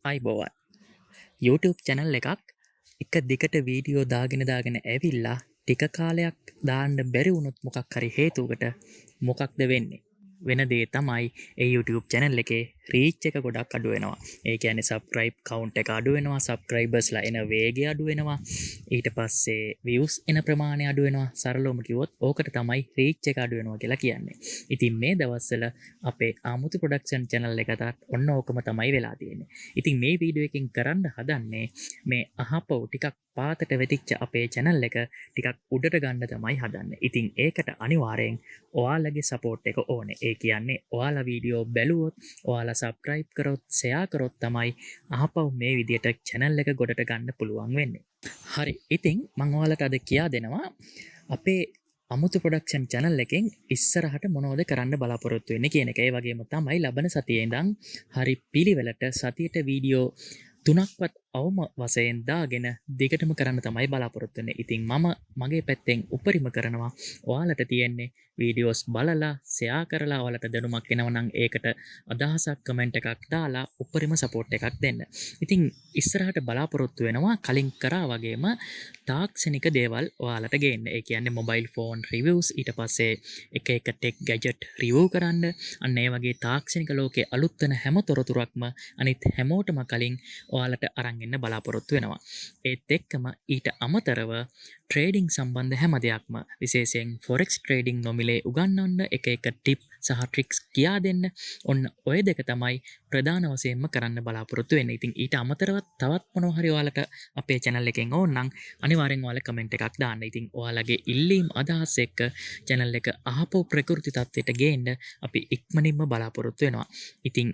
අයිබෝවන් YouTube channel එකක් එක දිගට වීඩියෝ දාගෙන ඇවිල්ලා ටික කාලයක් දාන්න බැරි වුණොත් මොකක් හරි හේතුවකට මොකක්ද වෙන්නේ වෙන දේ තමයි ඒ YouTube channel එකේ reach එක ගොඩක් අඩු වෙනවා. ඒ කියන්නේ subscribe count එක අඩු වෙනවා, subscribersලා එන වේගය අඩු වෙනවා. ඊට පස්සේ views එන ප්‍රමාණය අඩු වෙනවා. සරලවම කිව්වොත් ඕකට තමයි reach එක අඩු වෙනවා කියලා කියන්නේ. ඉතින් මේ දවස්වල අපේ ආමුතු production channel එකටත් ඔන්න ඕකම තමයි වෙලා තියෙන්නේ. ඉතින් මේ වීඩියෝ එකෙන් කරන්න හදන්නේ මේ අහපව් ටිකක් පාතට වෙතිච්ච අපේ channel එක ටිකක් උඩට ගන්න තමයි හදන්නේ. ඉතින් ඒකට අනිවාර්යෙන් ඔයාලගේ support එක ඕනේ. ඒ කියන්නේ ඔයාලා වීඩියෝ බැලුවොත්, ඔයාලා subscribe කරොත්, share කරොත් තමයි අහපව් මේ විදියට channel එක ගොඩට ගන්න පුළුවන් වෙන්නේ. හරි. ඉතින් මම ඔයාලට අද කියා දෙනවා අපේ අමුතු ප්‍රොඩක්ෂන් channel එකෙන් ඉස්සරහට මොනවද කරන්න බලාපොරොත්තු වෙන්නේ කියන එක. ඒ වගේම තමයි ලබන සතියේ ඉඳන් හරි පිළිවෙලට සතියට වීඩියෝ 3ක්වත් අවම වශයෙන් දාගෙන දෙකටම කරන්න තමයි බලාපොරොත්තු වෙන්නේ. ඉතින් මම මගේ පැත්තෙන් උපරිම කරනවා. ඔයාලට තියෙන්නේ වීඩියෝස් බලලා ෂෙයා කරලා ඔයාලට දැනුමක් එනවා නම් ඒකට අදහසක් කමෙන්ට් එකක් දාලා උපරිම සපෝට් එකක් දෙන්න. ඉතින් ඉස්සරහට බලාපොරොත්තු වෙනවා කලින් කරා වගේම තාක්ෂණික දේවල් ඔයාලට ගේන්න. ඒ කියන්නේ මොබයිල් ෆෝන් රිවිව්ස්, ඊට පස්සේ එක ටෙක් ගැජට් රිවිව් කරන්න, අන්න ඒ වගේ තාක්ෂණික ලෝකයේ අලුත් වෙන හැම තොරතුරක්ම අනිත් හැමෝටම කලින් ඔයාලට අරන් එන්න බලාපොරොත්තු වෙනවා. ඒත් එක්කම ඊට අමතරව ට්‍රේඩිං සම්බන්ධ හැම දෙයක්ම විශේෂයෙන් forex trading නොමිලේ උගන්වන්න, එක ටිප් සහ ට්‍රික්ස් කියා දෙන්න. ඔන්න ඔය දෙක තමයි ප්‍රධාන වශයෙන්ම කරන්න බලාපොරොත්තු වෙන්නේ. ඉතින් ඊට අමතරව තවත් මොනවා හරි ඔයාලට අපේ channel එකෙන් ඕන නම් අනිවාර්යෙන් ඔයාලා කමෙන්ට් එකක් දාන්න. ඉතින් ඔයාලගේ ඉල්ලීම් අදහස් එක්ක channel එක අහපෝ ප්‍රකෘති තත්ත්වයට ගේන්න අපි ඉක්මනින්ම බලාපොරොත්තු වෙනවා. ඉතින්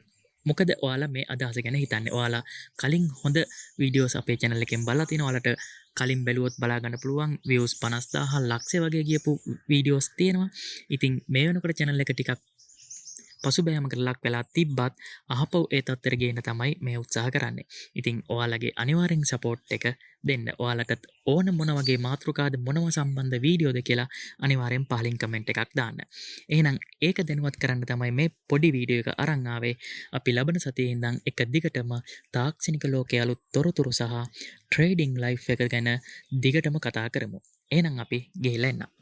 මොකද ඔයාලා මේ අදහස ගැන හිතන්නේ? ඔයාලා කලින් හොඳ වීඩියෝස් අපේ channel එකෙන් බලලා තිනවා. ඔයාලට කලින් බැලුවොත් බලා ගන්න පුළුවන් views 50000 ලක්ෂය වගේ ගියපු වීඩියෝස් තියෙනවා. ඉතින් මේ වෙනකොට channel එක ටිකක් පසුබෑමකට ලක් වෙලා තිබ්බත් අහපව් ඒ තත්ත්වයට ගේන්න තමයි මේ උත්සාහ කරන්නේ. ඉතින් ඔයාලගේ අනිවාර්යෙන් සපෝට් එක දෙන්න. ඔයාලටත් ඕන මොන වගේ මාතෘකාද මොනව සම්බන්ධ වීඩියෝද කියලා අනිවාර්යෙන් පහලින් කමෙන්ට් එකක් දාන්න. එහෙනම් ඒක දැනුවත් කරන්න තමයි මේ පොඩි වීඩියෝ එක අරන් ආවේ. අපි ලබන සතියේ ඉඳන් එක දිගටම තාක්ෂණික ලෝකයේ අලුත් තොරතුරු සහ ට්‍රේඩිං ලයිෆ් එක ගැන දිගටම කතා කරමු. එහෙනම් අපි ගිහලා එන්න.